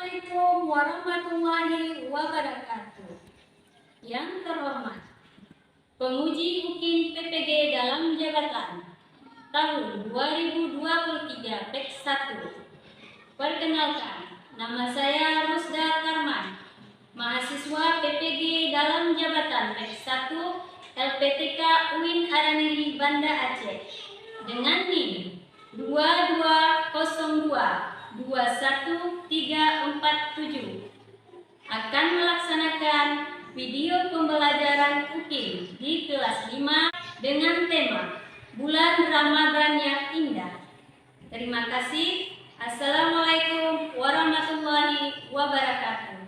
Assalamualaikum warahmatullahi wabarakatuh. Yang terhormat, penguji UKIN PPG dalam jabatan tahun 2023 PEK 1. Perkenalkan, nama saya Rusda Karman, mahasiswa PPG dalam jabatan PEK 1 LPTK UIN Araniri Banda Aceh dengan NIM 220221347 akan melaksanakan video pembelajaran UKIN di kelas 5 dengan tema Bulan Ramadan yang Indah. Terima kasih. Assalamualaikum warahmatullahi wabarakatuh.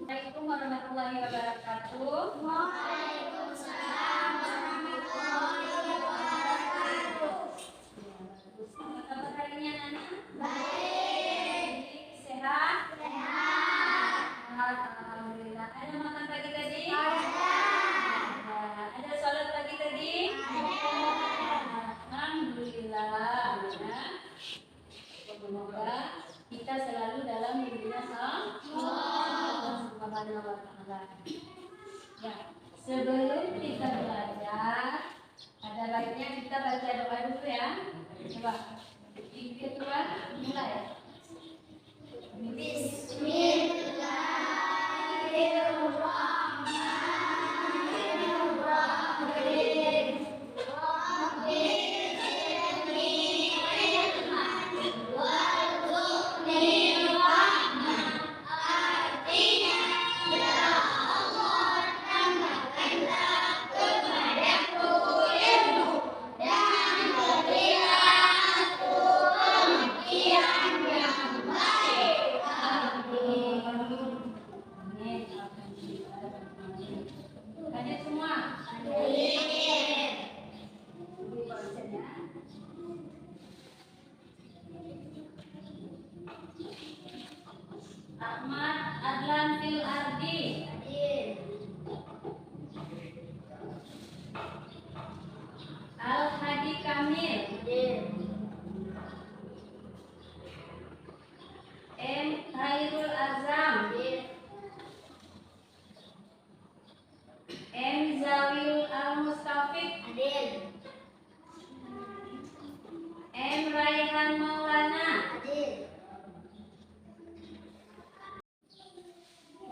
Assalamualaikum warahmatullahi wabarakatuh. Waalaikumsalam warahmatullahi wabarakatuh. Apa kabar hari ini anak-anak? Baik. Sehat? Sehat. Alhamdulillah. Ada makan pagi tadi? Ada. Ada sholat pagi tadi? Ada. Alhamdulillah. Ya. Semoga kita selalu dalam lindungan Allah Subhanahu wa Ta'ala. Ya, sebelum kita belajar, ada baiknya kita baca doa dulu ya. Coba. Ketua mulai. Bismillahirrahmanirrahim. Hadir semua. Ahmad Adlan Fil Ardi. Al Hadi Kamil. M Khairul Azam. M Zawil Al Mustafiq. M Raihan Maulana.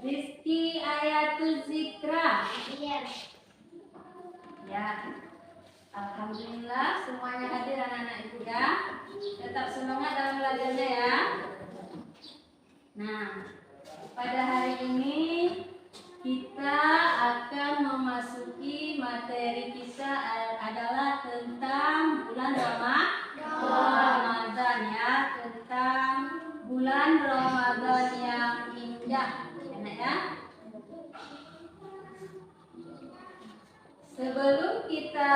Rizki Ayatul Zikra. Ya, alhamdulillah semuanya hadir anak-anak ibu ya. Tetap semangat dalam belajarnya ya. Nah, pada hari ini kita akan memasuki materi kita adalah tentang bulan Ramadan ya, tentang bulan Ramadan yang indah, enak ya. Sebelum kita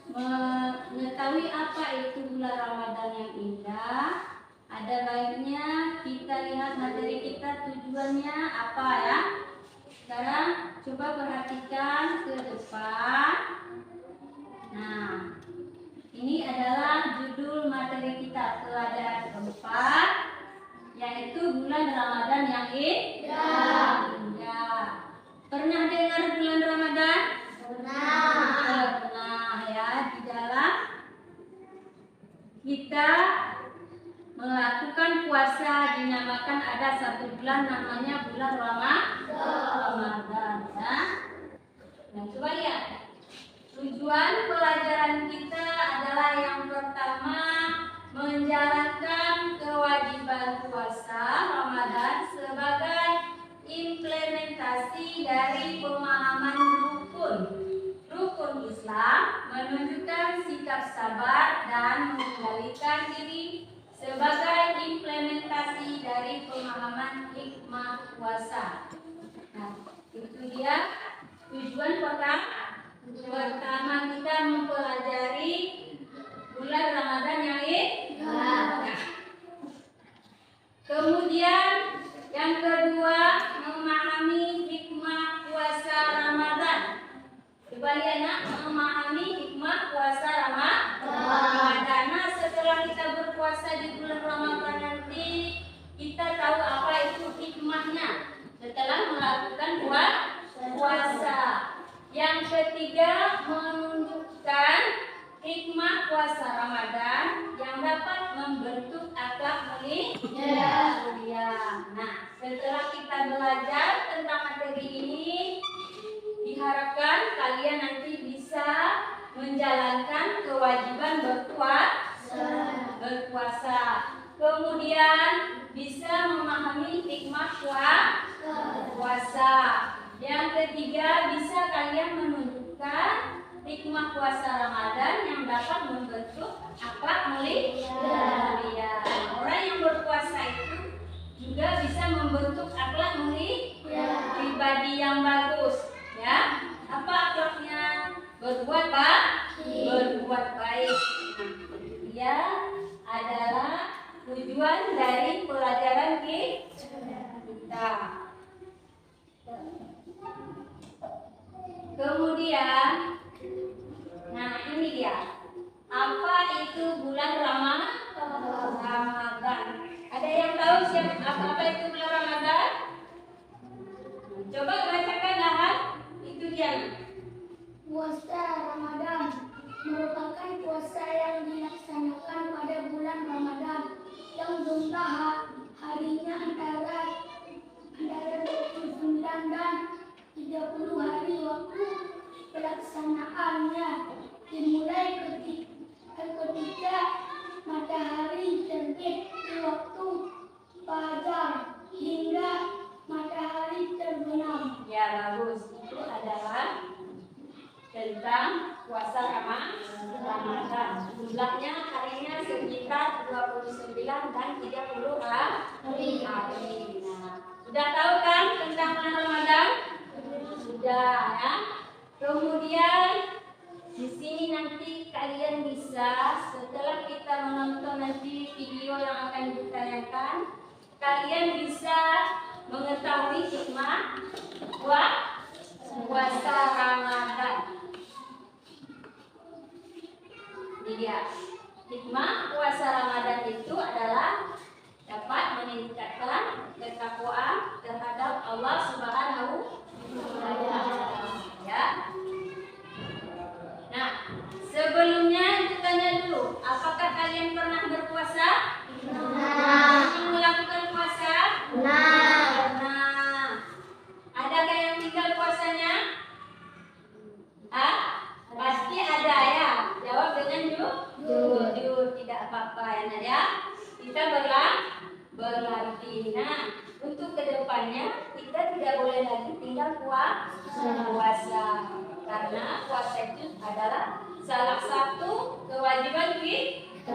mengetahui apa itu bulan Ramadan yang indah, ada baiknya kita lihat materi kita tujuannya apa ya. Sekarang coba perhatikan ke depan. Nah, ini adalah judul materi kita pelajaran keempat, yaitu bulan Ramadan yang indah. Pernah dengar bulan Ramadan? Pernah ya. Di dalam kita melakukan puasa dinamakan ada satu bulan namanya bulan Ramadan ya. Nah, coba lihat. Tujuan pelajaran kita adalah yang pertama menjalankan kewajiban puasa Ramadan sebagai implementasi dari pemahaman rukun Islam, menunjukkan sikap sabar dan mengendalikan diri sebagai implementasi dari pemahaman hikmah puasa. Nah, itu dia tujuan pertama kita mempelajari bulan Ramadan yang ini. Kemudian yang kedua, memahami hikmah puasa Ramadan. Coba lihat nak, memahami hikmah puasa Ramadan. Nah, setelah kita berpuasa di bulan Ramadan nanti, kita tahu apa itu hikmahnya setelah melakukan puasa. Yang ketiga, menunjukkan hikmah puasa Ramadan yang dapat membentuk akhlak mulia. Nah, setelah kita belajar tentang materi ini, diharapkan kalian nanti bisa menjalankan kewajiban berpuasa. Kemudian bisa memahami hikmah puasa. Yang ketiga, bisa kalian menunjukkan hikmah puasa Ramadan yang dapat membentuk akhlak mulia. Orang yang berpuasa itu juga bisa membentuk akhlak mulia, pribadi yang bagus. Ya, apa akhlaknya? Berbuat baik. Dia adalah tujuan dari pelajaran kita. Kemudian, nah ini dia. Apa itu bulan Ramadan? Ada yang tahu apa itu bulan Ramadan? Coba bacakan Ahad. Itu dia. Puasa Ramadan merupakan puasa yang dilaksanakan pada bulan Ramadan yang jumlah harinya antara 29 dan 30 hari. Waktu pelaksanaannya dimulai ketika matahari terbit di waktu fajar hingga matahari terbenam. Ya, bagus. Itu adalah tentang puasa Ramadan. Jumlahnya harinya sekitar 29 dan 30 hari. Nah, sudah tahu kan tentang bulan Ramadan? Sudah ya. Kemudian di sini nanti kalian bisa, setelah kita menonton nanti video yang akan ditayangkan, kalian bisa mengetahui hikmah puasa Ramadan. Ini dia. Hikmah puasa Ramadan itu adalah dapat meningkatkan ketakwaan terhadap Allah Subhanahu wa Ta'ala. Ya. Nah, sebelumnya kita tanya dulu, apakah kalian pernah berpuasa? Pernah melakukan puasa? Pernah. Adakah yang tinggal puasanya? Pasti ada ya. Jawab dengan jujur, tidak apa-apa ya Nak ya. Kita berlatih. Nah, untuk kedepannya kita tidak boleh lagi tinggal puasa. Karena puasa itu adalah salah satu kewajiban kita.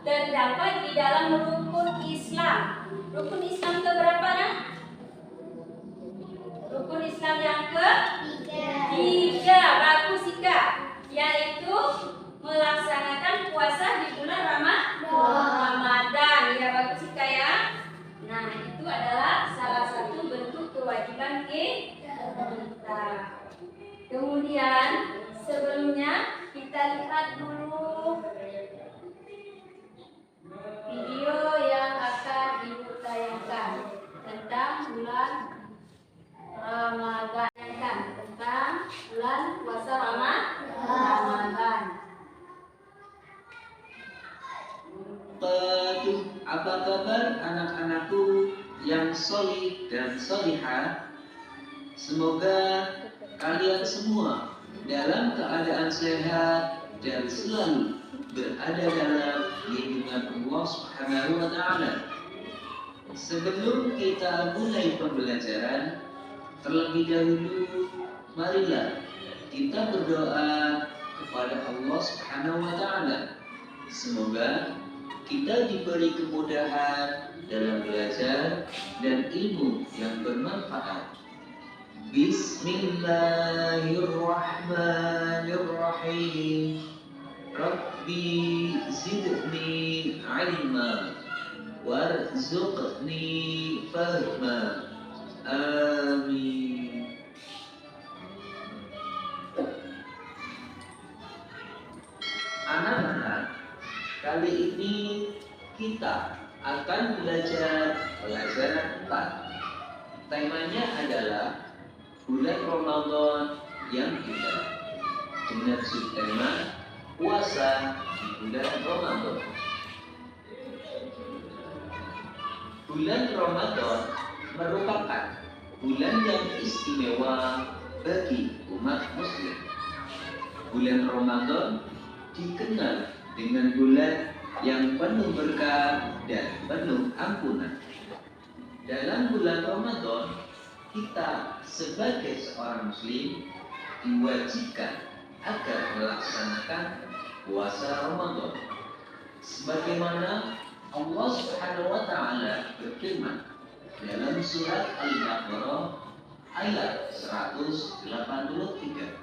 Terdapat di dalam rukun Islam. Rukun Islam keberapa Nak? Rukun Islam yang ketiga, bagus Ika, yaitu melaksanakan puasa di bulan Ramadan. Ya bagus Ika ya. Nah, itu adalah salah satu bentuk kewajiban kita. Kemudian sebelumnya kita lihat dulu video yang akan ibu tayangkan tentang bulan Ramadan, tentang bulan puasa Ramadan. Apa kabar anak-anakku yang solih dan solihah? Semoga kalian semua dalam keadaan sehat dan selalu berada dalam lindungan Allah Subhanahu wa Ta'ala. Sebelum kita mulai pembelajaran, terlebih dahulu marilah kita berdoa kepada Allah Subhanahu wa Ta'ala. Semoga kita diberi kemudahan dalam belajar dan ilmu yang bermanfaat. Bismillahirrahmanirrahim. Rabbi zidni ilma warzuqni fahma. Amin. Anak-anak, kali ini kita akan belajar pelajaran 4. Temanya adalah bulan Ramadan yang indah, dengan subtema puasa di bulan Ramadan. Bulan Ramadan merupakan bulan yang istimewa bagi umat muslim. Bulan Ramadan dikenal dengan bulan yang penuh berkah dan penuh ampunan. Dalam bulan Ramadan, kita sebagai seorang muslim diwajibkan agar melaksanakan puasa Ramadan. Sebagaimana Allah Subhanahu wa taala berfirman dalam surat Al-Baqarah ayat 183.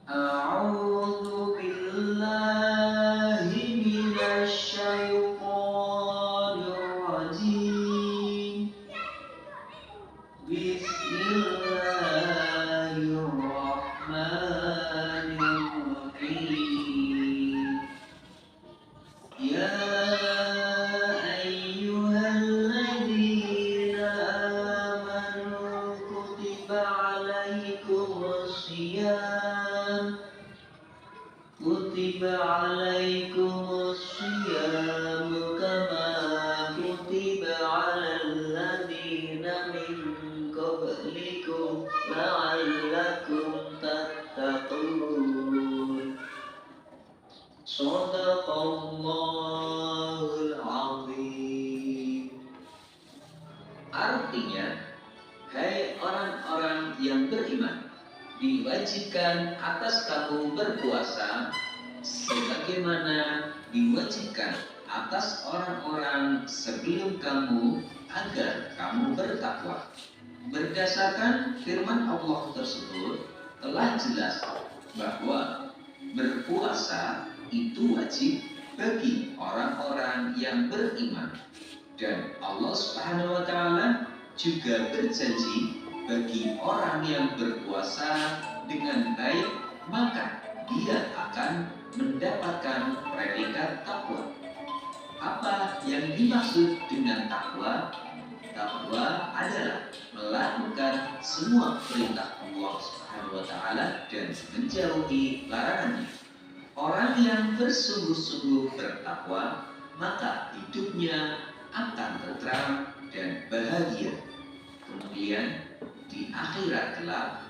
A'udzu billahi minasy syaithanir rajim. Bismillahirrahmanirrahim. Ya ayyuhalladzina amanu kutiba alaikumus syiyam kama kutiba alal ladzina min qablikum la'allakum tattaqun. Shadaqallahul azim. Artinya, hai orang-orang yang beriman, diwajibkan atas kamu berpuasa sebagaimana diwajibkan atas orang-orang sebelum kamu agar kamu bertakwa. Berdasarkan firman Allah tersebut telah jelas bahwa berpuasa itu wajib bagi orang-orang yang beriman, dan Allah Subhanahu wa taala juga berjanji bagi orang yang berpuasa dengan baik, maka dia akan mendapatkan predikat takwa. Apa yang dimaksud dengan takwa? Takwa adalah melakukan semua perintah Allah Subhanahu wa taala dan menjauhi larangannya. Orang yang bersungguh-sungguh bertakwa, maka hidupnya akan tentram dan bahagia. Kemudian di akhirat kelak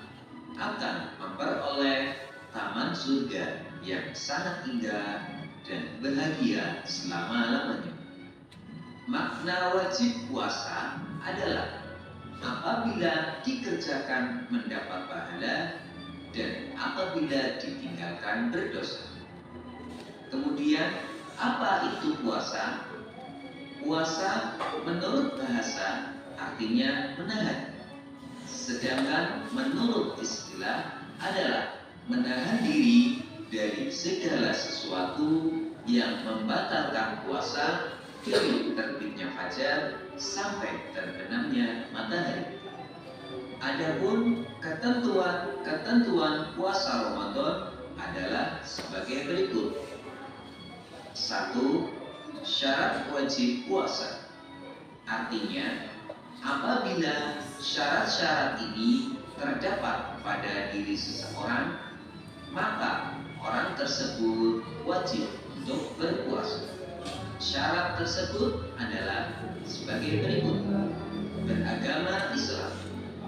akan memperoleh taman surga yang sangat indah dan bahagia selama-lamanya. Makna wajib puasa adalah apabila dikerjakan mendapat pahala dan apabila ditinggalkan berdosa. Kemudian apa itu puasa? Puasa menurut bahasa artinya menahan. Sedangkan menurut istilah adalah menahan diri dari segala sesuatu yang membatalkan puasa dari terbitnya fajar sampai terbenamnya matahari. Adapun ketentuan puasa Ramadan adalah sebagai berikut. 1. Syarat wajib puasa. Artinya, apabila syarat-syarat ini terdapat pada diri seseorang, maka orang tersebut wajib untuk berpuasa. Syarat tersebut adalah sebagai berikut. Beragama Islam,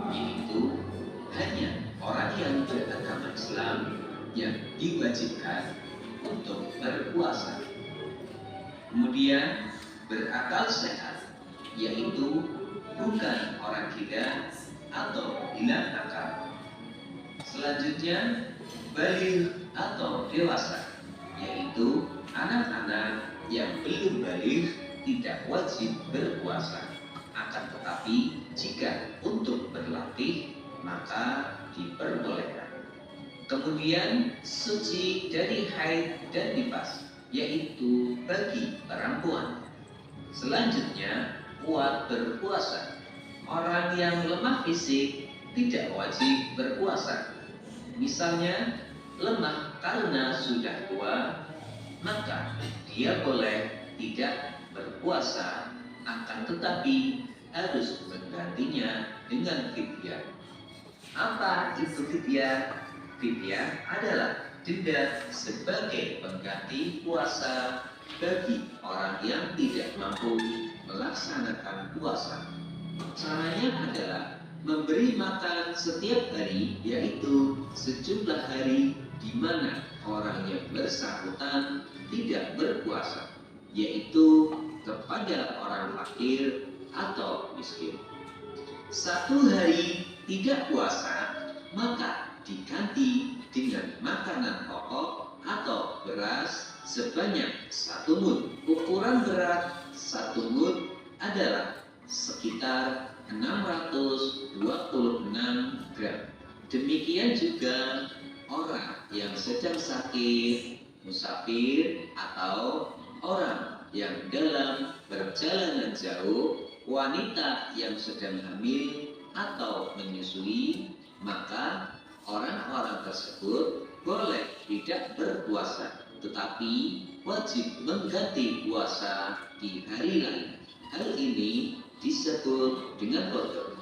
yaitu hanya orang yang beragama Islam yang diwajibkan untuk berpuasa. Kemudian berakal sehat, yaitu bukan orang gila atau hilang akal. Selanjutnya baligh atau dewasa, yaitu anak-anak yang belum balik. tidak wajib berpuasa. Akan tetapi jika untuk berlatih maka diperbolehkan. Kemudian suci dari haid dan nifas, yaitu bagi perempuan. Selanjutnya kuat berpuasa. Orang yang lemah fisik tidak wajib berpuasa. Misalnya lemah karena sudah tua, maka dia boleh tidak berpuasa, akan tetapi harus menggantinya dengan fidyah. Apa itu fidyah? Fidyah adalah denda sebagai pengganti puasa bagi orang yang tidak mampu melaksanakan puasa. Caranya adalah memberi makan setiap hari, yaitu sejumlah hari di mana orang yang bersangkutan tidak berpuasa, yaitu kepada orang fakir atau miskin. Satu hari tidak puasa, maka diganti dengan makanan pokok atau beras sebanyak 1 mud. Ukuran berat 1 mud adalah sekitar 626 gram. Demikian juga orang yang sedang sakit, musafir, atau orang yang dalam perjalanan jauh, wanita yang sedang hamil atau menyusui, maka orang-orang tersebut boleh tidak berpuasa, tetapi wajib mengganti puasa di hari lain. Hal ini disebut dengan qadha.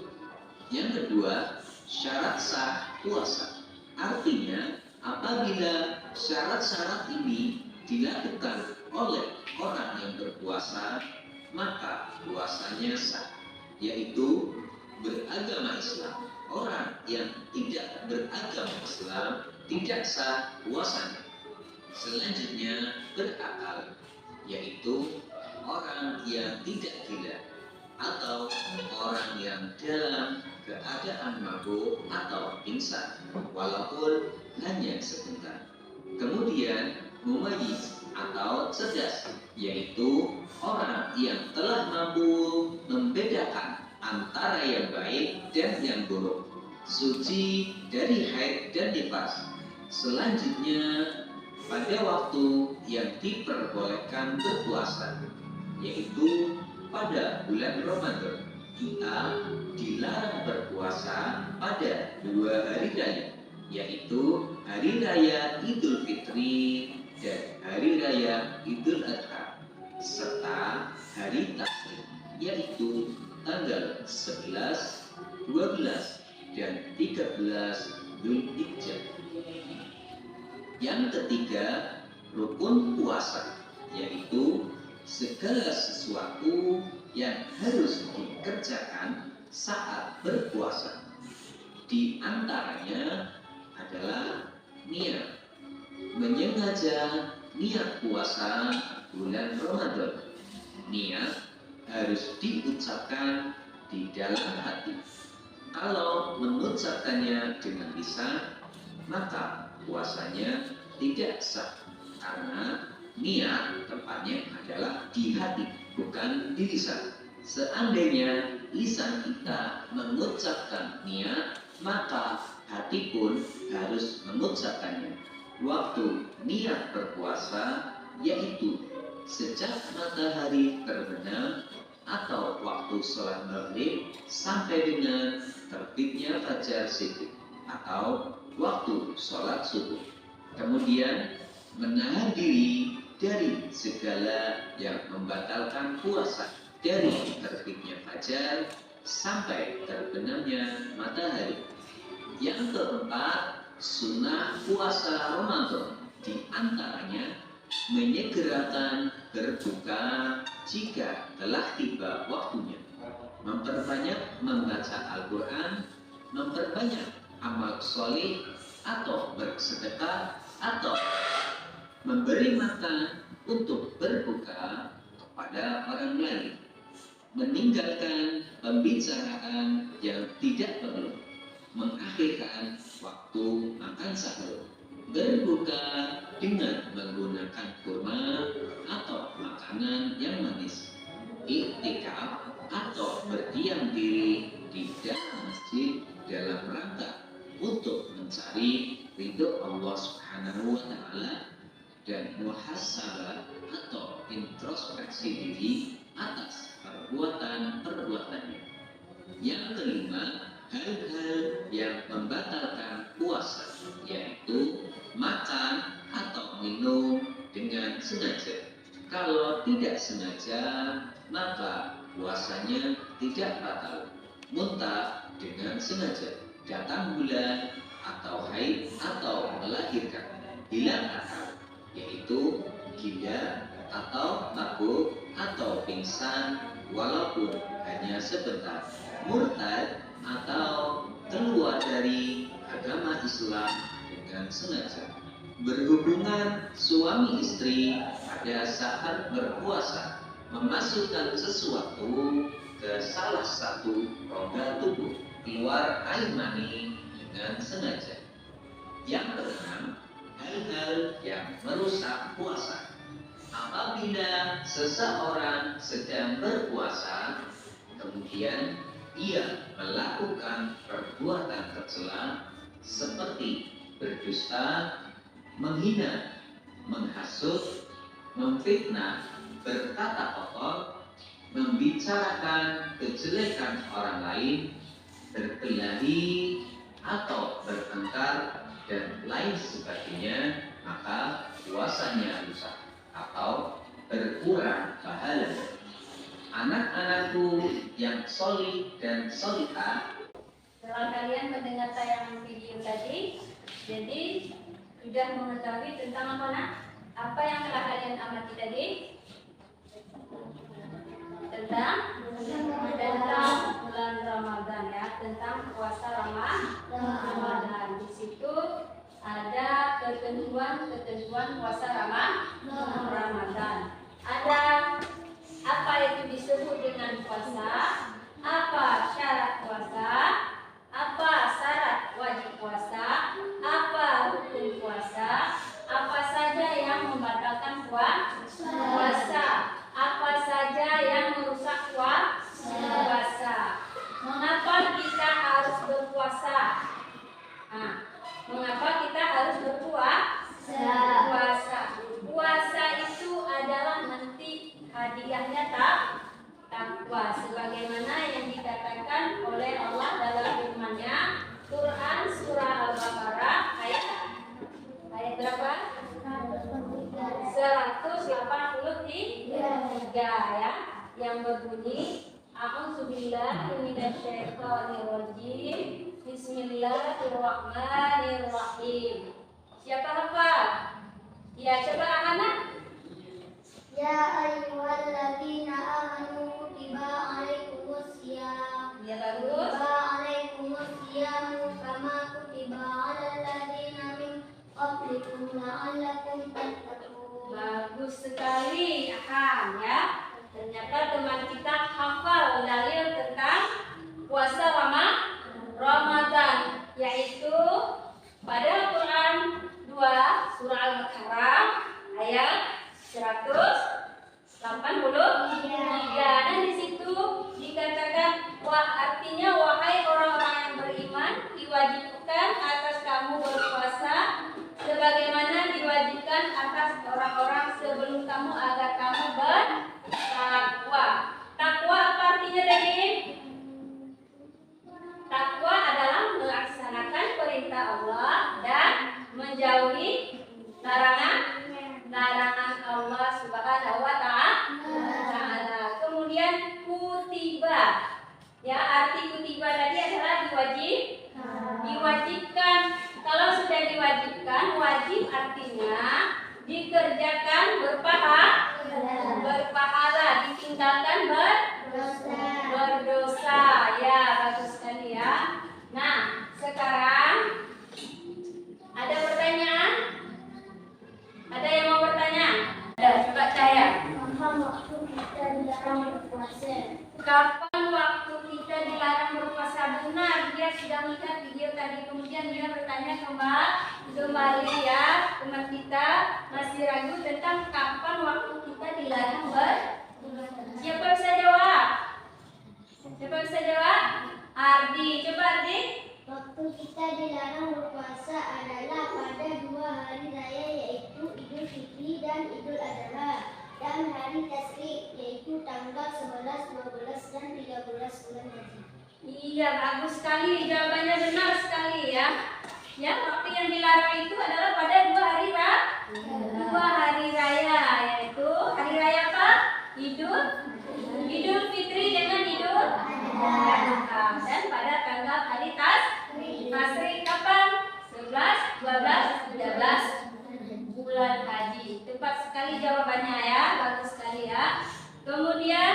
Yang kedua, syarat sah puasa. Artinya, apabila syarat-syarat ini dilakukan oleh orang yang berpuasa, maka puasanya sah, yaitu beragama Islam. Orang yang tidak beragama Islam tidak sah puasanya. Selanjutnya berakal, yaitu orang yang tidak gila atau orang yang dalam keadaan mabuk atau pingsan walaupun hanya sebentar. Kemudian mumayyiz atau cerdas, yaitu orang yang telah mampu membedakan antara yang baik dan yang buruk, suci dari haid dan nifas. Selanjutnya pada waktu yang diperbolehkan berpuasa, yaitu pada bulan Ramadan. Kita dilarang berpuasa pada 2 hari raya, yaitu hari raya Idul Fitri dan hari raya Idul Adha, serta hari Tasyrik, yaitu tanggal 11, 12, dan 13 Dzulhijjah. Yang ketiga, rukun puasa, yaitu segala sesuatu yang harus dikerjakan saat berpuasa. Di antaranya adalah niat. Menyengaja niat puasa bulan Ramadan. Niat harus diucapkan di dalam hati. Kalau mengucapkannya dengan lisan, maka puasanya tidak sah, karena niat tempatnya adalah di hati, bukan di lisan. Seandainya lisan kita mengucapkan niat, maka hati pun harus mengucapkannya. Waktu niat berpuasa yaitu sejak matahari terbenam atau waktu sholat maghrib sampai dengan terbitnya fajar shiddiq atau waktu sholat subuh. Kemudian menahan diri dari segala yang membatalkan puasa, dari terbitnya fajar sampai terbenamnya matahari. Yang keempat, sunnah puasa Ramadan, di antaranya menyegerakan berbuka jika telah tiba waktunya, memperbanyak membaca Al-Quran, memperbanyak amal soleh atau bersedekah, atau memberi makan untuk berbuka kepada orang lain, meninggalkan pembicaraan yang tidak perlu, mengakhirkan waktu makan sahur, berbuka dengan menggunakan kurma atau makanan yang manis, beriktikaf atau berdiam diri di dalam masjid dalam rangka untuk mencari ridho Allah Subhanahu wa Ta'ala dan muhasabah atau introspeksi diri atas perbuatan-perbuatannya. Yang kelima, hal-hal yang membatalkan puasa, yaitu makan atau minum dengan sengaja. Kalau tidak sengaja, maka puasanya tidak batal. Muntah dengan sengaja, datang bulan atau haid atau melahirkan, hilang akal, yaitu gila atau mabuk atau pingsan walaupun hanya sebentar, murtad atau keluar dari agama Islam dengan sengaja, berhubungan suami istri pada saat berpuasa, memasukkan sesuatu ke salah satu rongga tubuh, keluar air mani dengan sengaja. Yang keenam, hal-hal yang merusak puasa. Apabila seseorang sedang berpuasa, kemudian ia melakukan perbuatan tercela seperti berdusta, menghina, menghasut, memfitnah, berkata kotor, membicarakan kejelekan orang lain, berkelahi atau bertengkar dan lain sebagainya, maka puasanya rusak atau berkurang pahalanya. Anak-anakku yang solih dan solihah, Setelah kalian mendengar tayangan video tadi, jadi sudah mengetahui tentang apa nak? Apa yang telah kalian amati tadi? Tentang bulan Ramadan ya, tentang puasa Ramadan. Di situ ada ketentuan puasa Ramadan. Ada apa itu disebut dengan puasa? Apa syarat puasa? Apa syarat wajib puasa? Apa hukum puasa? Apa saja yang membatalkan puasa? Apa saja yang merusak puasa? Mengapa kita harus berpuasa? Mengapa kita harus berpuasa? Puasa itu adalah nanti hadiahnya takwa, sebagaimana yang dikatakan oleh Allah dalam firman-Nya, Quran surah Al-Baqarah ayat berapa? 183 ya, yang berbunyi A'udzubillahi minasyaitonirrajim. Bismillahirrahmanirrahim. Siapa hafal? Ya, coba anak. Ya ayyuhalladzina amanu kutiba alaikumusiyam. Ya, bagus. Kutiba alaikumusiyam kama kutiba alal ladzina min qablikum la'allakum tattaqun. Bagus sekali, Aham ya. Ternyata teman kita hafal dalil tentang puasa Ramadan, yaitu pada Quran 2 surah Al-Baqarah ayat 183. Dan di situ dikatakan, artinya wahai orang-orang yang beriman, diwajibkan atas kamu berpuasa sebagaimana diwajibkan atas orang-orang sebelum kamu agar kamu bertakwa. Takwa apa artinya tadi? Takwa adalah melaksanakan perintah Allah dan menjauhi larangan Allah Subhanahu wa Ta'ala. Kemudian kutiba. Ya, arti kutiba tadi adalah diwajibkan. Kalau sudah diwajibkan, wajib artinya dikerjakan berpahala, ditinggalkan berdosa. Ya, bagus sekali ya. Nah, sekarang ada pertanyaan? Ada yang mau bertanya? Ada, coba Cahaya. Kapan waktu kita dilarang berpuasa? Kapan waktu kita dilarang berpuasa? Benar, dia sudah melihat video tadi. Kemudian dia bertanya kembali ya, teman kita masih ragu tentang kapan waktu kita dilarang berpuasa. Siapa bisa jawab? Siapa bisa jawab? Ardi. Coba Ardi. Waktu kita dilarang berpuasa adalah pada 2 hari raya yaitu Idul Fitri dan Idul Adha dan hari Tasyrik yaitu tanggal 11, 12 dan 13 bulan Haji. Iya, bagus sekali. Jawabannya benar sekali ya. Ya, waktu yang dilarang itu adalah pada 2 hari raya, yaitu hari raya apa? Idul Fitri dengan Idul Adha. Dan pada tanggal hari Tasyrik kapan? 11, 12, 13 bulan Haji. Tepat sekali jawabannya ya, bagus sekali ya. Kemudian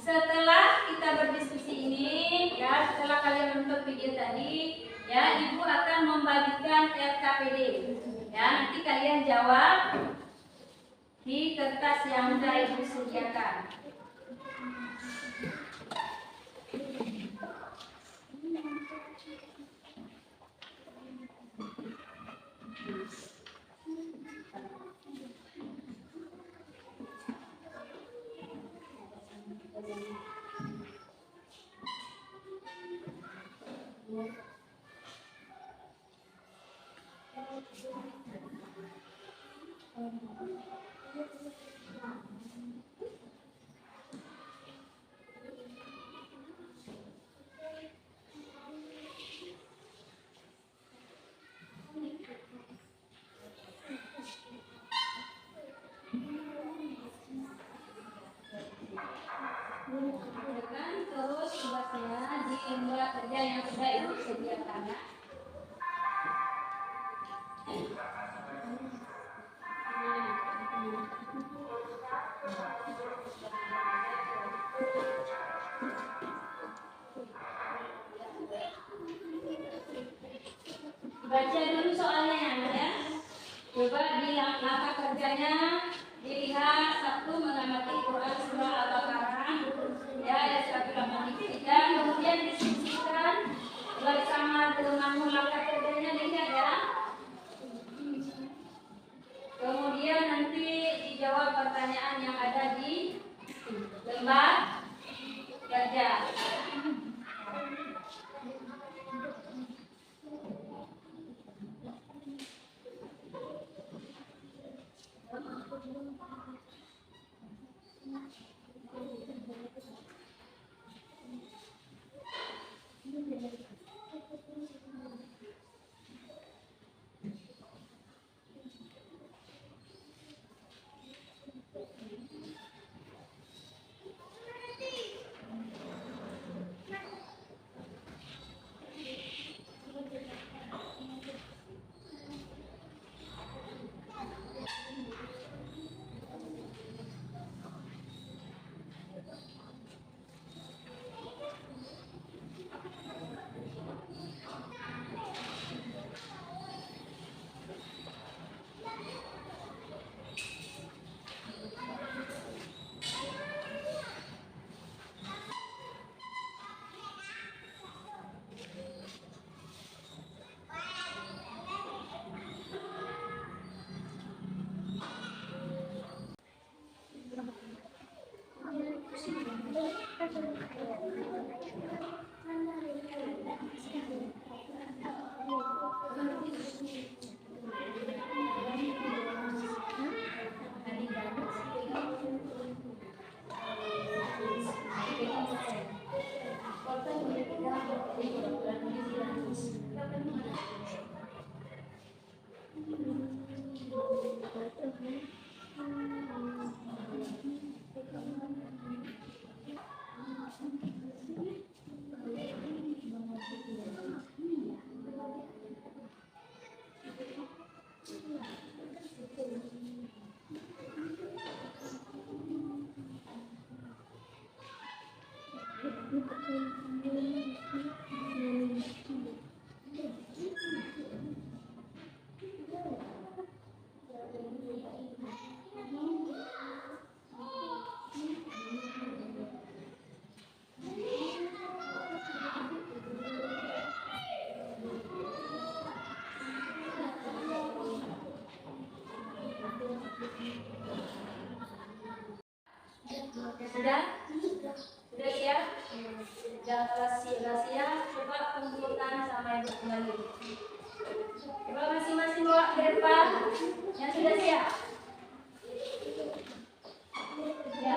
setelah kita berdiskusi ini ya, setelah kalian menonton video tadi ya, Ibu akan membagikan RKPD ya. Nanti kalian jawab di kertas yang sudah Ibu sediakan. Terus tugasnya di lembar kerja yang sudah Ibu sediakan ya. Baca dulu soalnya ya. Coba di langkah kerjanya dilihat satu mengamati Quran surah Al-Baqarah ya ayat 183, kemudian diskusikan bersama dengan langkah kerjanya, lihat ya. Kemudian nanti dijawab pertanyaan yang ada di lembar kerja. Sudah? Sudah siap? Coba masing-masing bawa ke depan. Yang sudah siap. Ya.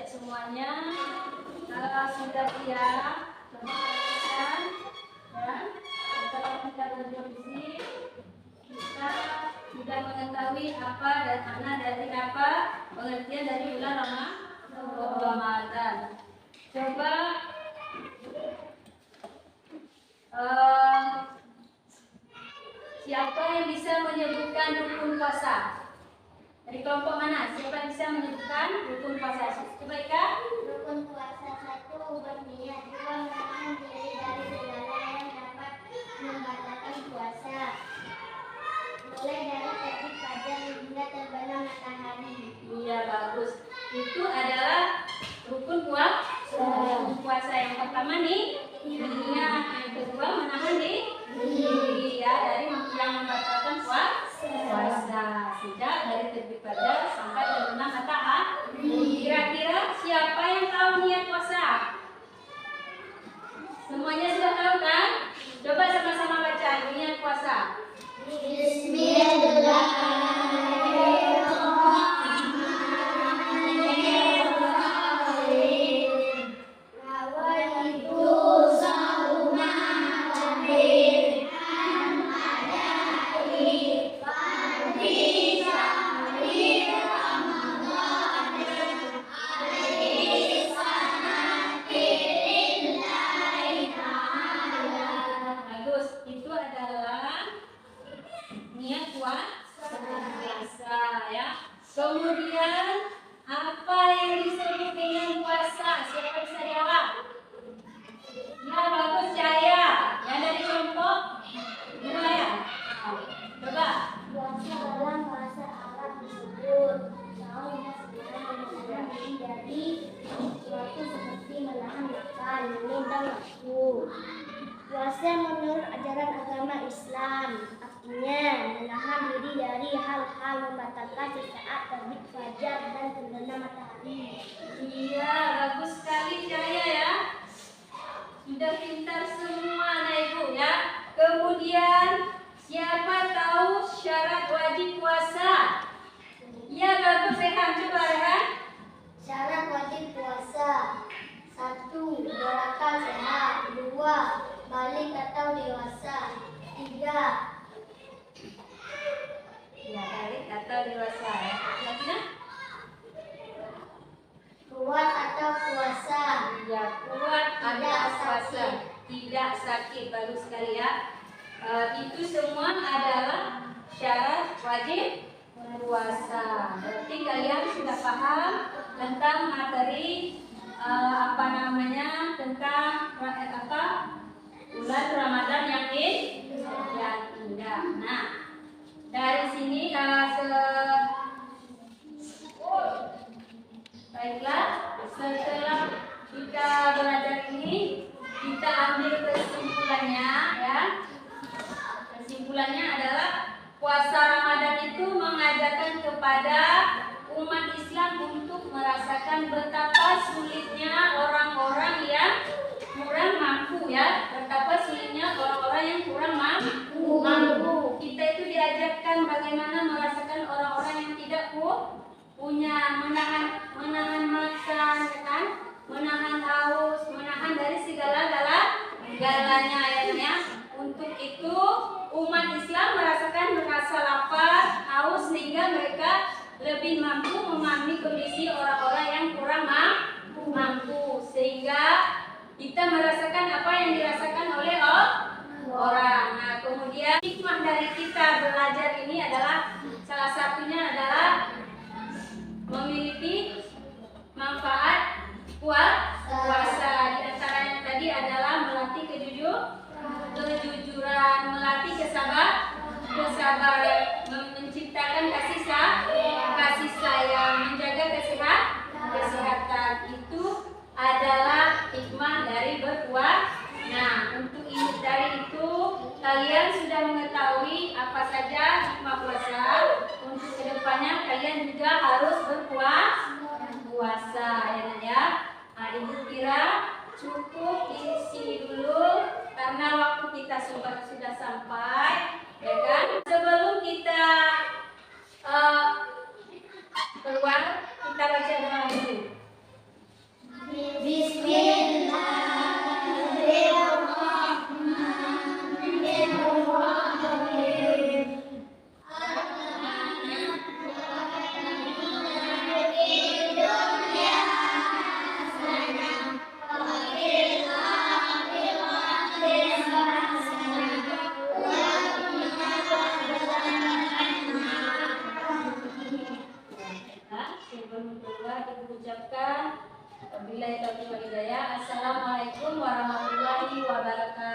Semuanya, kalau sudah siap, perhatikan ya. Setelah kita berdiskusi, kita sudah mengetahui apa dan mana dari apa pengertian dari bulan Ramadan. Coba siapa yang bisa menyebutkan rukun puasa? Dari kelompok mana? Siapa yang bisa menyebutkan rukun puasa? Coba Ika. Rukun puasa 1 berniat, 2 menahan diri dari segala yang dapat membatalkan puasa. Mulai dari terbit fajar hingga terbenam matahari. Iya, bagus. Itu adalah rukun puasa. Yang pertama nih, niat. Yang kedua menahan diri ya dari yang membatalkan puasa. Sejak dari terbit fajar sampai terbenam matahari. Kira-kira siapa yang tahu niat puasa? Semuanya sudah tahu kan? Coba sama-sama baca niat puasa. Bagus, itu adalah niat puasa ya. Kemudian apa yang disebut dengan puasa? Siapa bisa jawab? Ya, bagus Jaya. Yang dari kelompok Nuraya. Coba. Puasa dalam bahasa Arab disebut saum yang sebenarnya menahan diri dari sesuatu seperti menahan makan, minum dan nafsu. Puasa menurut ajaran agama Islam artinya menahan diri dari hal-hal membatalkan sesaat terbit fajar dan terbenam matahari. Iya, bagus sekali Jaya ya. Sudah pintar semua anak ibu ya. Kemudian siapa tahu syarat wajib puasa? Iya, bagus Rehan. Coba Rehan. Syarat wajib puasa: 1. Berakal sehat, 2. Balik atau dewasa, 3. Ya, balik atau dewasa ya. Lagi nah? Kuat atau puasa, Ya, kuat Tidak atau puasa. sakit. Tidak sakit, bagus sekali ya. Itu semua adalah syarat wajib puasa. Berarti kalian sudah paham tentang materi tentang bulan Ramadan yang indah. Nah, dari sini baiklah, setelah kita belajar ini, kita ambil kesimpulannya ya. Kesimpulannya adalah puasa Ramadan itu mengajarkan kepada umat Islam untuk merasakan betapa sulitnya orang-orang yang kurang mampu ya. Betapa sulitnya orang-orang yang kurang mampu. Kita itu diajarkan bagaimana merasakan orang-orang yang tidak punya, menahan makan, kan? Menahan haus, menahan dari galanya ya. Untuk itu umat Islam merasa lapar, haus sehingga mereka lebih mampu memahami kondisi orang-orang yang kurang mampu, sehingga kita merasakan apa yang dirasakan oleh orang. Nah, kemudian hikmah dari kita belajar ini adalah salah satunya adalah memiliki manfaat puasa. Di antaranya tadi adalah melatih kejujuran, melatih kesabaran, menciptakan kasih sayang, menjaga kesehatan. Itu adalah hikmah dari berpuasa. Nah, untuk dari itu kalian sudah mengetahui apa saja hikmah puasa. Untuk kedepannya kalian juga harus berpuasa, ya. Nah, Ibu kira cukup di sini dulu karena waktu kita sudah sampai, ya kan? Sebelum kita keluar, kita baca doa dulu. Sebelum keluar kita ucapkan wabillahi taufiq wal hidayah. Assalamualaikum warahmatullahi wabarakatuh.